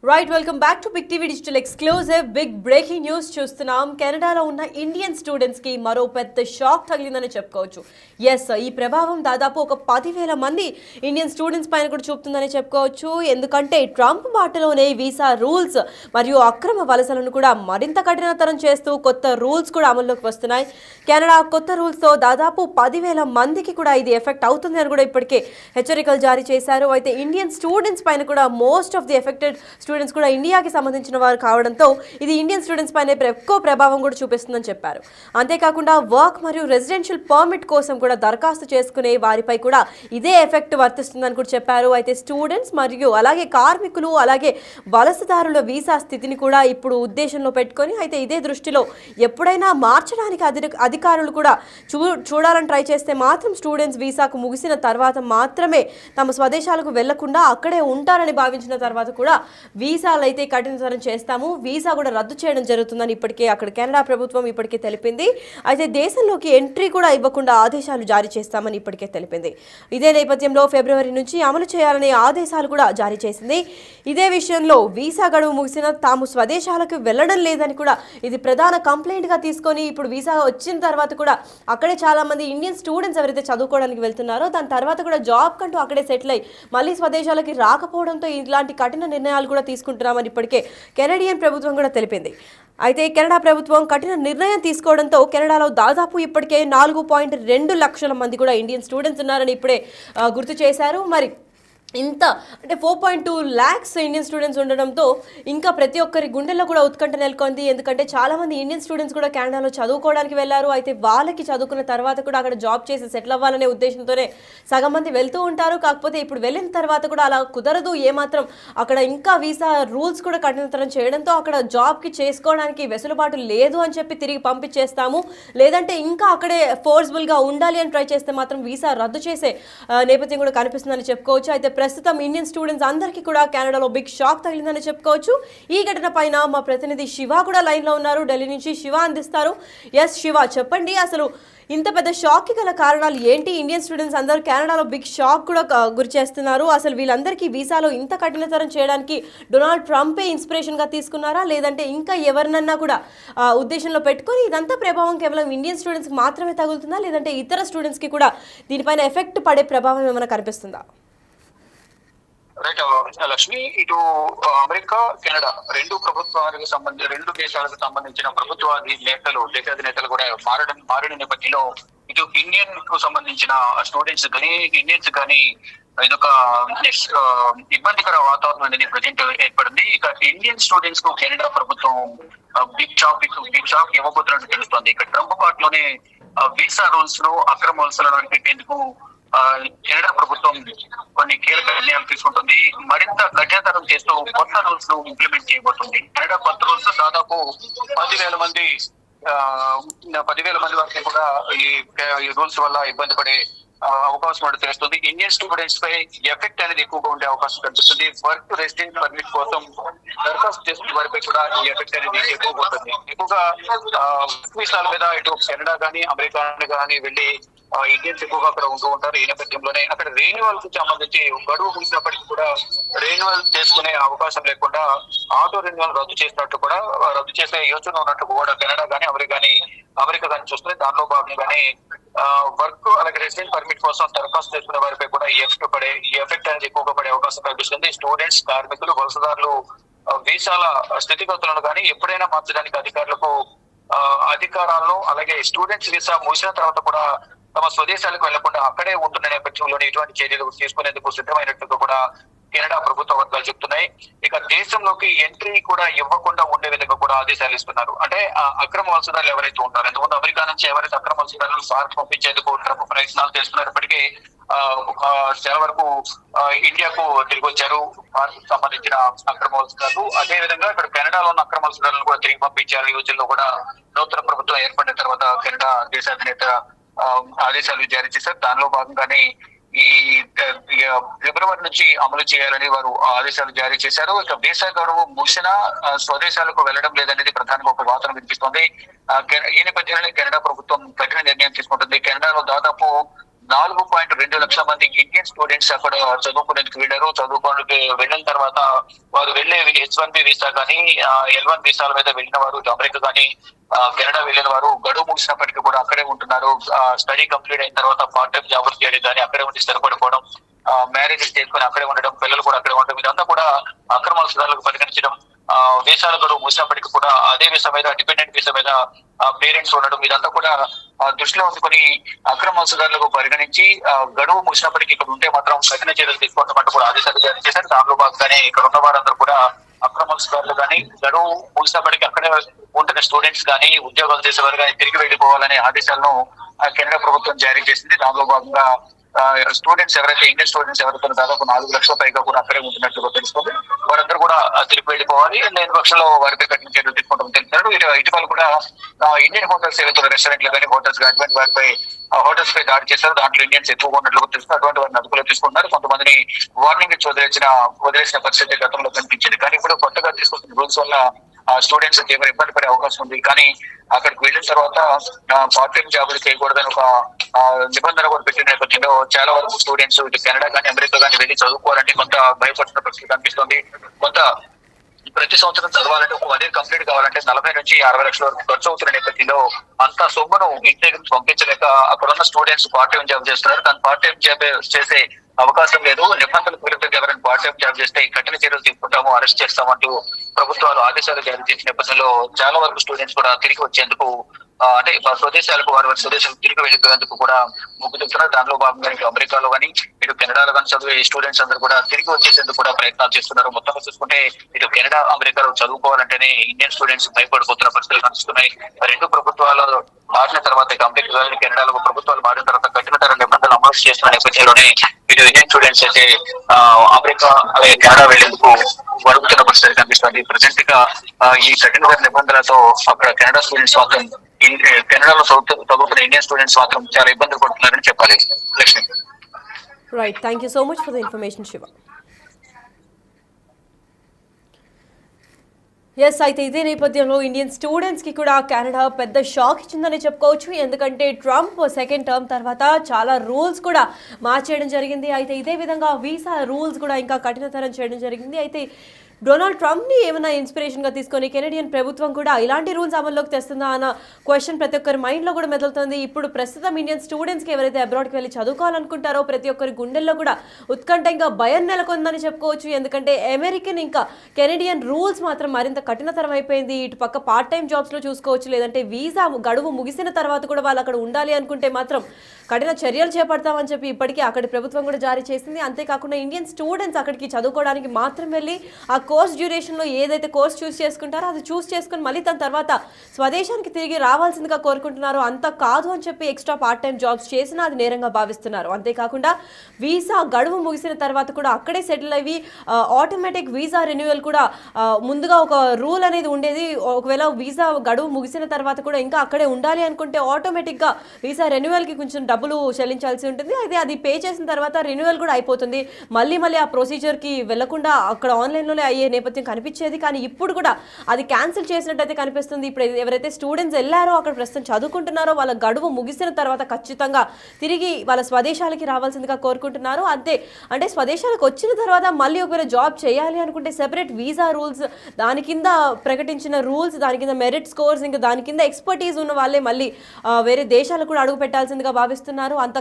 Right welcome back to big TV digital exclusive big breaking news చూస్తున్నాం. కెనడాలో ఉన్న Indian students కి మరో పెద్ద షాక్ తగిలిందని చెప్పుకోవచ్చు. ఎస్, ఈ ప్రభావం దాదాపు ఒక 10,000 మంది ఇండియన్ స్టూడెంట్స్ పైన కూడా చూపుతుందని చెప్పుకోవచ్చు. ఎందుకంటే ట్రంప్ బాటలోనే వీసా రూల్స్ మరియు అక్రమ వలసలను కూడా మరింత కఠినతరం చేస్తూ కొత్త రూల్స్ కూడా అమల్లోకి వస్తున్నాయి. కెనడా కొత్త రూల్స్ తో దాదాపు 10,000 మందికి కూడా ఇది ఎఫెక్ట్ అవుతుంది అని కూడా ఇప్పటికే హెచ్చరికలు జారీ చేశారు. అయితే ఇండియన్ స్టూడెంట్స్ పైన కూడా most of the affected students కూడా ఇండియాకి సంబంధించిన వారు కావడంతో ఇది ఇండియన్ స్టూడెంట్స్ పైన ఎక్కువ ప్రభావం కూడా చూపిస్తుందని చెప్పారు. అంతేకాకుండా వర్క్ మరియు రెసిడెన్షియల్ పర్మిట్ కోసం కూడా దరఖాస్తు చేసుకునే వారిపై కూడా ఇదే ఎఫెక్ట్ వర్తిస్తుందని కూడా చెప్పారు. అయితే స్టూడెంట్స్ మరియు అలాగే కార్మికులు అలాగే వలసదారుల వీసా స్థితిని కూడా ఇప్పుడు ఉద్దేశంలో పెట్టుకొని అయితే ఇదే దృష్టిలో ఎప్పుడైనా మార్చడానికి అధికారులు కూడా చూడాలని ట్రై చేస్తే మాత్రం స్టూడెంట్స్ వీసాకు ముగిసిన తర్వాత మాత్రమే తమ స్వదేశాలకు వెళ్లకుండా అక్కడే ఉంటారని భావించిన తర్వాత కూడా వీసాలు అయితే కఠినతరం చేస్తాము, వీసా కూడా రద్దు చేయడం జరుగుతుందని ఇప్పటికే అక్కడ కెనడా ప్రభుత్వం ఇప్పటికే తెలిపింది. అయితే దేశంలోకి ఎంట్రీ కూడా ఇవ్వకుండా ఆదేశాలు జారీ చేస్తామని ఇప్పటికే తెలిపింది. ఇదే నేపథ్యంలో ఫిబ్రవరి నుంచి అమలు చేయాలనే ఆదేశాలు కూడా జారీ చేసింది. ఇదే విషయంలో వీసా గడువు ముగిసిన తాము స్వదేశాలకు వెళ్లడం లేదని కూడా ఇది ప్రధాన కంప్లైంట్ గా తీసుకొని ఇప్పుడు వీసా వచ్చిన తర్వాత కూడా అక్కడే చాలా మంది ఇండియన్ స్టూడెంట్స్ ఎవరైతే చదువుకోవడానికి వెళ్తున్నారో దాని తర్వాత కూడా జాబ్ కంటూ అక్కడే సెటిల్ అయ్యి మళ్ళీ స్వదేశాలకి రాకపోవడంతో ఇలాంటి కఠిన నిర్ణయాలు కూడా తీసుకుంటున్నామని ఇప్పటికే కెనడియన్ ప్రభుత్వం కూడా తెలిపింది. అయితే కెనడా ప్రభుత్వం కఠిన నిర్ణయం తీసుకోవడంతో కెనడాలో దాదాపు ఇప్పటికే 4.2 లక్షల మంది కూడా ఇండియన్ స్టూడెంట్స్ ఉన్నారని ఇప్పుడే గుర్తు చేశారు. మరి ఇంత అంటే 4.2 lakhs ఇండియన్ స్టూడెంట్స్ ఉండడంతో ఇంకా ప్రతి ఒక్కరి గుండెల్లో కూడా ఉత్కంఠ నెలకొంది. ఎందుకంటే చాలామంది ఇండియన్ స్టూడెంట్స్ కూడా కెనడాలో చదువుకోవడానికి వెళ్ళారు. అయితే వాళ్ళకి చదువుకున్న తర్వాత కూడా అక్కడ జాబ్ చేసి సెటిల్ అవ్వాలనే ఉద్దేశంతోనే సగం మంది వెళ్తూ ఉంటారు. కాకపోతే ఇప్పుడు వెళ్ళిన తర్వాత కూడా అలా కుదరదు, ఏమాత్రం అక్కడ ఇంకా వీసా రూల్స్ కూడా కఠినతరం చేయడంతో అక్కడ జాబ్కి చేసుకోవడానికి వెసులుబాటు లేదు అని చెప్పి తిరిగి పంపించేస్తాము, లేదంటే ఇంకా అక్కడే ఫోర్స్ఫుల్గా ఉండాలి అని ట్రై చేస్తే మాత్రం వీసా రద్దు చేసే నేపథ్యం కూడా కనిపిస్తుందని చెప్పుకోవచ్చు. అయితే ప్రస్తుతం ఇండియన్ స్టూడెంట్స్ అందరికీ కూడా కెనడాలో బిగ్ షాక్ తగిలిందని చెప్పుకోవచ్చు. ఈ ఘటన పైన మా ప్రతినిధి శివ కూడా లైన్లో ఉన్నారు. ఢిల్లీ నుంచి శివ అందిస్తారు. ఎస్ శివ, చెప్పండి, అసలు ఇంత పెద్ద షాక్కి గల కారణాలు ఏంటి? ఇండియన్ స్టూడెంట్స్ అందరూ కెనడాలో బిగ్ షాక్ కూడా గురి చేస్తున్నారు. అసలు వీళ్ళందరికీ వీసాలో ఇంత కఠినతరం చేయడానికి డొనాల్డ్ ట్రంపే ఇన్స్పిరేషన్గా తీసుకున్నారా, లేదంటే ఇంకా ఎవరినన్నా కూడా ఉద్దేశంలో పెట్టుకొని ఇదంతా ప్రభావం కేవలం ఇండియన్ స్టూడెంట్స్కి మాత్రమే తగులుతుందా, లేదంటే ఇతర స్టూడెంట్స్కి కూడా దీనిపైన ఎఫెక్ట్ పడే ప్రభావం ఏమైనా కనిపిస్తుందా? రైట్ లక్ష్మి, ఇటు అమెరికా కెనడా రెండు దేశాలకు సంబంధించిన నేతలు దేశాది నేతలు కూడా మారిన నేపథ్యంలో ఇటు ఇండియన్ కు సంబంధించిన స్టూడెంట్స్ కానీ ఇండియన్స్ కానీ ఇదొక ఇబ్బందికర వాతావరణం అనేది ప్రజెంట్ ఏర్పడింది. ఇక ఇండియన్ స్టూడెంట్స్ కు కెనడా ప్రభుత్వం బిగ్ షాక్ ఇవ్వబోతున్నట్టు తెలుస్తోంది. ఇక ట్రంప్ పార్టీలోనే వీసా రూల్స్ ను అక్రమ వలసలను అరికట్టేందుకు కెనడా ప్రభుత్వం కొన్ని కీలక నిర్ణయాలు తీసుకుంటుంది. మరింత కఠినతరం చేస్తూ కొత్త రూల్స్ ను ఇంప్లిమెంట్ చేయబోతుంది. కెనడా కొత్త రూల్స్ దాదాపు 10,000 మంది వరకు కూడా ఈ రూల్స్ వల్ల ఇబ్బంది పడే అవకాశం అనేది తెలుస్తుంది. ఇండియన్ స్టూడెంట్స్ పై ఎఫెక్ట్ అనేది ఎక్కువగా ఉండే అవకాశం కనిపిస్తుంది. వర్క్ రెసిడెంట్ పర్మిట్ కోసం దరఖాస్తు చేసుకునే వారిపై కూడా ఈ ఎఫెక్ట్ అనేది ఎక్కువగా ఉంటుంది. ఎక్కువగా వీసాల మీద ఇటు కెనడా కానీ అమెరికా కానీ వెళ్ళి ఇండియన్స్ ఎక్కువగా అక్కడ ఉంటూ ఉంటారు. ఈ నేపథ్యంలోనే అక్కడ రెన్యువల్ కి సంబంధించి గడువు ముగిసినప్పటికీ కూడా రెన్యువల్ చేసుకునే అవకాశం లేకుండా ఆటో రెన్యువల్ రద్దు చేసే యోచన ఉన్నట్టు కూడా కెనడా కానీ అమెరికా కానీ చూస్తుంది. దానిలో భాగంగానే వర్క్ అలాగే రెసిడెంట్ పర్మిట్ కోసం దరఖాస్తు చేసుకునే వారిపై కూడా ఈ ఎఫెక్ట్ అనేది ఎక్కువగా పడే అవకాశం కనిపిస్తుంది. స్టూడెంట్స్, కార్మికులు, వలసదారులు వీసాల స్థితిగతులను కానీ ఎప్పుడైనా మార్చడానికి అధికారాలను అలాగే స్టూడెంట్స్ వీసా ముగిసిన తర్వాత కూడా తమ స్వదేశాలకు వెళ్లకుండా అక్కడే ఉంటున్న నేపథ్యంలోనే ఇటువంటి చర్యలు తీసుకునేందుకు సిద్ధమైనట్టుగా కూడా కెనడా ప్రభుత్వ వర్గాలు చెప్తున్నాయి. ఇక దేశంలోకి ఎంట్రీ కూడా ఇవ్వకుండా ఉండే విధంగా కూడా ఆదేశాలు ఇస్తున్నారు. అంటే అక్రమ వలసదారులు ఎవరైతే ఉంటారో, ఇంతకుముందు అమెరికా నుంచి ఎవరైతే అక్రమ వలసదారులను సార్క్ పంపించేందుకు ట్రంప్ ప్రయత్నాలు చేస్తున్నప్పటికీ చాలా వరకు ఇండియాకు తిరిగి వచ్చారు భారత్ సంబంధించిన అక్రమ వలసదారులు. అదే విధంగా ఇక్కడ కెనడాలో ఉన్న అక్రమ వలసదారులను కూడా తిరిగి పంపించారు. ఈ రోజుల్లో కూడా నూతన ప్రభుత్వం ఏర్పడిన తర్వాత కెనడా దేశాధినేత ఆదేశాలు జారీ చేశారు. దానిలో భాగంగానే ఈ ఫిబ్రవరి నుంచి అమలు చేయాలని వారు ఆదేశాలు జారీ చేశారు. ఇక వీసా గడువు ముగిసినా స్వదేశాలకు వెళ్లడం లేదనేది ప్రధానంగా ఒక వాదన వినిపిస్తోంది. ఈ నేపథ్యంలోనే కెనడా ప్రభుత్వం కఠిన నిర్ణయం తీసుకుంటుంది. కెనడాలో దాదాపు 4.2 లక్షల మంది ఇండియన్ స్టూడెంట్స్ అక్కడ చదువుకునేందుకు వెళ్ళారు. చదువుకోవడానికి వెళ్ళిన తర్వాత వారు వెళ్లే H1B వీసా కానీ L1 వీసాల మీద వెళ్ళిన వారు, అమెరికా కానీ కెనడా వెళ్ళిన వారు గడువు ముగిసినప్పటికీ కూడా అక్కడే ఉంటున్నారు. స్టడీ కంప్లీట్ అయిన తర్వాత పార్ట్ టైం జాబులు చేయడం కానీ, అక్కడే ఉండి స్థిరపడిపోవడం, మ్యారేజెస్ చేసుకుని అక్కడే ఉండడం, పిల్లలు కూడా అక్కడే ఉండడం, ఇదంతా కూడా అక్రమ వలసదారులకు పరిగణించడం. వీసాల గడువు ముగిసినప్పటికీ కూడా అదే వీసా మీద, డిపెండెంట్ వీసా మీద పేరెంట్స్ ఉండడం, ఇదంతా కూడా దృష్టిలో ఉంచుకొని అక్రమ వలసదారులకు పరిగణించి గడువు ముగిసినప్పటికీ ఇక్కడ ఉంటే మాత్రం కఠిన చర్యలు తీసుకోవడం అంటూ కూడా ఆదేశాలు జారీ చేశారు. దానిలో భాగంగానే ఇక్కడ ఉన్న వారందరూ కూడా అక్రమ వలసదారులు కానీ, గడువు ముగిసినప్పటికీ అక్కడే ఉంటున్న స్టూడెంట్స్ కానీ, ఉద్యోగాలు చేసేవారు కానీ తిరిగి వెళ్ళిపోవాలనే ఆదేశాలను కెనడా ప్రభుత్వం జారీ చేసింది. దానిలో భాగంగా స్టూడెంట్స్ ఎవరైతే ఇండియన్ స్టూడెంట్స్ ఎవరైతే దాదాపు 4 లక్షల పైగా కూడా అక్కడే ఉంటున్నట్లుగా తెలుస్తుంది. వారందరూ కూడా తిరిగి వెళ్ళిపోవాలి, లేని పక్షంలో వారిపై కఠిన చర్యలు తీసుకుంటామని తెలిపారు. ఇటీవల కూడా ఇండియన్ హోటల్స్ ఏవైతే రెస్టారెంట్లు కానీ, హోటల్స్ కానీ వారిపై హోటల్స్ పై దాడి చేశారు. దాంట్లో ఇండియన్స్ ఎక్కువగా ఉన్నట్లుగా తెలుస్తుంది. అటువంటి వారిని అదుపులో తీసుకుంటున్నారు. కొంతమందిని వార్నింగ్ వదిలేసిన పరిస్థితి గతంలో కనిపించింది. కానీ ఇప్పుడు కొత్తగా తీసుకొస్తున్న రూల్స్ వల్ల స్టూడెంట్స్ తీవ్ర ఇబ్బంది పడే అవకాశం ఉంది. కానీ అక్కడికి వెళ్ళిన తర్వాత పార్ట్ టైం జాబులు చేయకూడదని ఒక నిబంధన కూడా పెట్టిన నేపథ్యంలో చాలా వరకు స్టూడెంట్స్ ఇటు కెనడా కానీ, అమెరికా కానీ వెళ్ళి చదువుకోవాలంటే కొంత భయపడుతున్న పరిస్థితి కనిపిస్తుంది. కొంత ప్రతి సంవత్సరం చదవాలంటే ఒక 1 year కంప్లీట్ కావాలంటే 40 నుంచి 60 లక్షల వరకు ఖర్చు అవుతున్న నేపథ్యంలో అంత సొమ్మును ఇంటి దగ్గర పంపించలేక అక్కడ ఉన్న స్టూడెంట్స్ పార్ట్ టైం జాబ్ చేస్తున్నారు. కానీ పార్ట్ టైం జాబ్ చేసే అవకాశం లేదు. నిబంధనలకు విరుద్ధంగా ఎవరైనా పార్ట్ టైం జాబ్ చేస్తే కఠిన చర్యలు తీసుకుంటాము, అరెస్ట్ చేస్తామంటూ ప్రభుత్వాలు ఆదేశాలు జారీ చేసిన నేపథ్యంలో చాలా వరకు స్టూడెంట్స్ కూడా తిరిగి వచ్చేందుకు అంటే స్వదేశాలకు వారి స్వదేశాలకు తిరిగి వెళ్ళిపోయేందుకు కూడా మొగ్గు చూపుతున్నారు. దానిలో భాగంగా ఇటు అమెరికాలో కానీ, ఇటు కెనడాలో కానీ చదివే స్టూడెంట్స్ అందరూ కూడా తిరిగి వచ్చేసేందుకు కూడా ప్రయత్నాలు చేస్తున్నారు. మొత్తంగా చూసుకుంటే ఇటు కెనడా, అమెరికాలో చదువుకోవాలంటేనే ఇండియన్ స్టూడెంట్స్ భయపడిపోతున్న పరిస్థితులు కనిపిస్తున్నాయి. రెండు ప్రభుత్వాలు మారిన తర్వాత, అమెరికా కెనడాలో ప్రభుత్వాలు మారిన తర్వాత కఠినతర నిబంధనలు అమలు చేస్తున్న నేపథ్యంలోనే ఇటు ఇండియన్ స్టూడెంట్స్ అయితే అమెరికా అలాగే కెనడా వెళ్లేందుకు వణుకుతున్న పరిస్థితి కనిపిస్తుంది. ప్రజెంట్ గా ఈ కఠినతర నిబంధనలతో అక్కడ కెనడా స్టూడెంట్స్ మాత్రం, కెనడాలో చదువుతున్న ఇండియన్ స్టూడెంట్స్ మాత్రం చాలా ఇబ్బందులు పడుతున్నారని చెప్పాలి. Lakshmi. Right, thank you so much for the information Shiva. Yes, అయితే ఇదే నేపథ్యంలో ఇండియన్ స్టూడెంట్స్కి కూడా కెనడా పెద్ద షాక్ ఇచ్చిందని చెప్పుకోవచ్చు. ఎందుకంటే ట్రంప్ సెకండ్ టర్మ్ తర్వాత చాలా రూల్స్ కూడా మార్చేయడం జరిగింది. అయితే ఇదే విధంగా వీసా రూల్స్ కూడా ఇంకా కఠినతరం చేయడం జరిగింది. అయితే డొనాల్డ్ ట్రంప్ని ఏమైనా ఇన్స్పిరేషన్గా తీసుకొని కెనడియన్ ప్రభుత్వం కూడా ఇలాంటి రూల్స్ అమల్లోకి తెస్తుందా అన్న క్వశ్చన్ ప్రతి ఒక్కరి మైండ్లో కూడా మెదులుతుంది. ఇప్పుడు ప్రస్తుతం ఇండియన్ స్టూడెంట్స్కి ఎవరైతే అబ్రాడ్కి వెళ్ళి చదువుకోవాలనుకుంటారో ప్రతి ఒక్కరి గుండెల్లో కూడా ఉత్కంఠంగా భయం నెలకొందని చెప్పుకోవచ్చు. ఎందుకంటే అమెరికన్ ఇంకా కెనడియన్ రూల్స్ మాత్రం మరింత కఠినతరం అయిపోయింది. ఇటు పక్క పార్ట్ టైం జాబ్స్లో చూసుకోవచ్చు, లేదంటే వీసా గడువు ముగిసిన తర్వాత కూడా వాళ్ళు అక్కడ ఉండాలి అనుకుంటే మాత్రం కఠిన చర్యలు చేపడతామని చెప్పి ఇప్పటికీ అక్కడి ప్రభుత్వం కూడా జారీ చేసింది. అంతేకాకుండా ఇండియన్ స్టూడెంట్స్ అక్కడికి చదువుకోవడానికి మాత్రం వెళ్ళి ఆ కోర్స్ డ్యూరేషన్లో ఏదైతే కోర్స్ చూస్ చేసుకుంటారో అది చూస్ చేసుకుని మళ్ళీ దాని తర్వాత స్వదేశానికి తిరిగి రావాల్సిందిగా కోరుకుంటున్నారో అంత కాదు అని చెప్పి ఎక్స్ట్రా పార్ట్ టైం జాబ్స్ చేసినా అది నేరంగా భావిస్తున్నారు. అంతేకాకుండా వీసా గడువు ముగిసిన తర్వాత కూడా అక్కడే సెటిల్ అయ్యి ఆటోమేటిక్ వీసా రెన్యువల్ కూడా ముందుగా ఒక రూల్ అనేది ఉండేది. ఒకవేళ వీసా గడువు ముగిసిన తర్వాత కూడా ఇంకా అక్కడే ఉండాలి అనుకుంటే ఆటోమేటిక్గా వీసా రెన్యువల్కి కొంచెం డబ్బులు చెల్లించాల్సి ఉంటుంది. అయితే అది పే చేసిన తర్వాత రెన్యువల్ కూడా అయిపోతుంది. మళ్ళీ ఆ ప్రొసీజర్కి వెళ్లకుండా అక్కడ ఆన్లైన్లోనే అయ్యే నేపథ్యం కనిపించేది. కానీ ఇప్పుడు కూడా అది క్యాన్సిల్ చేసినట్టయితే కనిపిస్తుంది. ఇప్పుడు ఎవరైతే స్టూడెంట్స్ వెళ్ళారో అక్కడ ప్రస్తుతం చదువుకుంటున్నారో వాళ్ళ గడువు ముగిసిన తర్వాత ఖచ్చితంగా తిరిగి వాళ్ళ స్వదేశాలకి రావాల్సిందిగా కోరుకుంటున్నారు. అంటే స్వదేశాలకు వచ్చిన తర్వాత మళ్ళీ ఒకవేళ జాబ్ చేయాలి అనుకుంటే సెపరేట్ వీసా రూల్స్, దాని కింద ప్రకటించిన రూల్స్, దాని కింద మెరిట్ స్కోర్స్, ఇంకా దాని కింద ఎక్స్పర్టీస్ ఉన్న వాళ్ళే మళ్ళీ వేరే దేశాలకు కూడా అడుగు పెట్టాల్సిందిగా భావిస్తున్నారు. అంత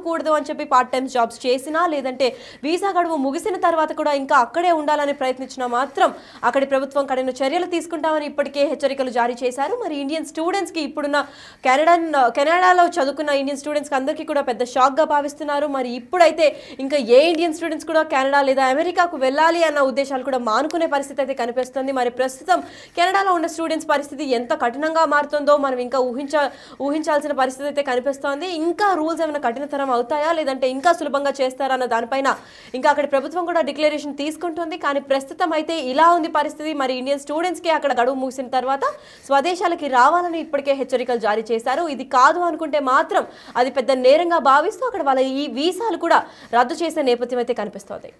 కూడదు అని చెప్పి పార్ట్ టైం జాబ్స్ చేసినా, లేదంటే వీసా గడువు ముగిసిన తర్వాత కూడా ఇంకా అక్కడే ఉండాలని ప్రయత్నించినా మాత్రం అక్కడి ప్రభుత్వం కఠిన చర్యలు తీసుకుంటామని ఇప్పటికే హెచ్చరికలు జారీ చేశారు. మరి ఇండియన్ స్టూడెంట్స్కి ఇప్పుడున్న కెనడాలో చదువుకున్న ఇండియన్ స్టూడెంట్స్కి అందరికీ కూడా పెద్ద షాక్గా భావిస్తున్నారు. మరి ఇప్పుడైతే ఇంకా ఏ ఇండియన్ స్టూడెంట్స్ కూడా కెనడా లేదా అమెరికాకు వెళ్ళాలి అన్న ఉద్దేశాలు కూడా మానుకునే పరిస్థితి అయితే కనిపిస్తుంది. మరి ప్రస్తుతం కెనడాలో ఉన్న స్టూడెంట్స్ పరిస్థితి ఎంత కఠినంగా మారుతుందో మనం ఇంకా ఊహించాల్సిన పరిస్థితి అయితే కనిపిస్తోంది. ఇంకా రూల్స్ ఏమైనా కఠినతరం అవుతాయా, లేదంటే ఇంకా సులభంగా చేస్తారా అన్న దానిపైన ఇంకా అక్కడి ప్రభుత్వం కూడా డిక్లరేషన్ తీసుకుంటుంది. కానీ ప్రస్తుతం అయితే ఇలా ఉంది పరిస్థితి. మరి ఇండియన్ స్టూడెంట్స్కి అక్కడ గడువు ముగిసిన తర్వాత స్వదేశాలకి రావాలని ఇప్పటికే హెచ్చరికలు జారీ చేశారు. ఇది కాదు అనుకుంటే మాత్రం అది పెద్ద నేరంగా భావిస్తూ అక్కడ వాళ్ళ ఈ వీసాలు కూడా రద్దు చేసే నేపథ్యం అయితే కనిపిస్తోంది.